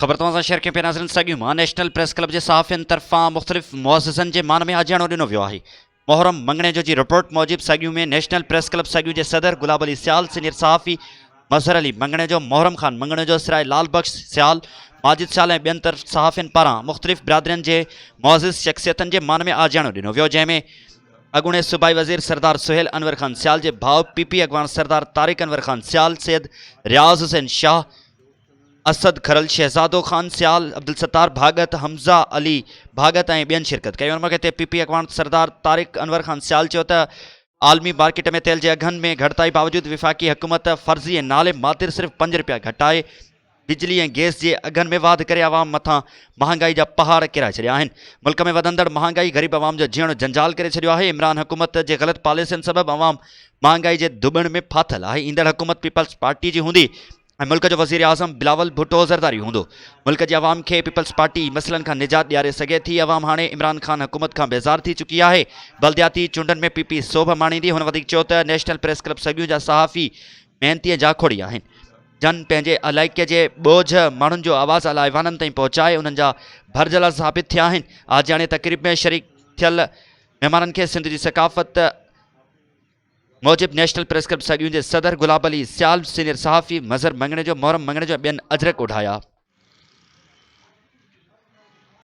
ख़बर तव्हां सां शेयर कयूं पिया नाज़रीन साॻियूं मां नेशनल प्रेस क्लब जे सहाफ़ियुनि तरफ़ां मुख़्तलिफ़ मुअस्ससनि जे मान में आजियाणो ॾिनो वियो आहे। मोहरम मंगणे जो जी रिपोर्ट मूजिब साॻियूं में नेशनल प्रेस क्लब साॻियूं जे सदर गुलाब अली सियाल, सीनियर सहाफ़ी मज़हर अली मंगणे जो, मोहरम खान मंगणे जो, सिराए लाल बख्श सियाल, माजिद सियाल ऐं ॿियनि तरफ़ सहाफ़ियुनि पारां मुख़्तलिफ़ बिरादरियुनि जे मुअज़्ज़िज़ शख़्सियतुनि जे मान में आजियाणो ॾिनो वियो, जंहिंमें अॻूणे सूबाई वज़ीर सरदार सुहेल अनवर खान सियाल जे भाउ PP अॻवान सरदार तारिक अनवर खान सियाल, सैयद रियाज़ हुसैन शाह, असद खरल, शहजादो खान सियाल, अब्दुल सत्तार भागत, हमज़ा अली भागत ऐं ॿियनि शिरकत कई। उन मौक़े ते PP अॻवान सरदार तारिक अनवर खान सियाल चयो त आलमी मार्केट में तेल के अघनि में घटिताई बावजूद विफ़ाक़ी हुकूमत फ़र्ज़ी नाले मातिर सिर्फ़ 5 रुपया घटाए बिजली ऐं गैस के अघनि में वाध करे आवाम मथां महांगाई जा पहाड़ किराए छॾिया आहिनि। मुल्क में वधंदड़ महांगाई ग़रीब आवाम जो जीअणो जंजाल करे छॾियो आहे। इमरान हुकूमत जे ग़लत पॉलिसियुनि सबबि आवाम महांगाई जे दुबण में फाथल आहे। ईंदड़ हुकूमत पीपल्स पार्टी जी हूंदी ऐं मुल्क जो वज़ीर आज़म बिलावल भुट्टो ज़रदारी हूंदो। मुल्क जी आवाम खे पीपल्स पार्टी मसइलनि खां निजात ॾियारे सघे थी। आवाम हाणे इमरान खान हुकूमत खां बेज़ार थी चुकी आहे। बल्दियाती चूंडनि में PP सोभ माणींदी। हुन वधीक चयो त नेशनल प्रेस क्लब सॻियूं जा सहाफ़ी मेहनती जा खोड़ी आहिनि। जन पंहिंजे अलाइके जे बोझ माण्हुनि जो आवाज़ अला ऐवाननि ताईं पहुचाए उन्हनि जा भरजला साबित थिया आहिनि। आजियाणे तक़रीब में शरीक थियल महिमाननि खे सिंध जी सकाफ़त मूजिब नेशनल प्रेस क्लब साॻियूं जे सदर गुलाब अली सियाल, सीनियर सहाफ़ी मज़हर मंगणे जो, मोहरम मंगणे जो, ॿियनि अजरक उठाया।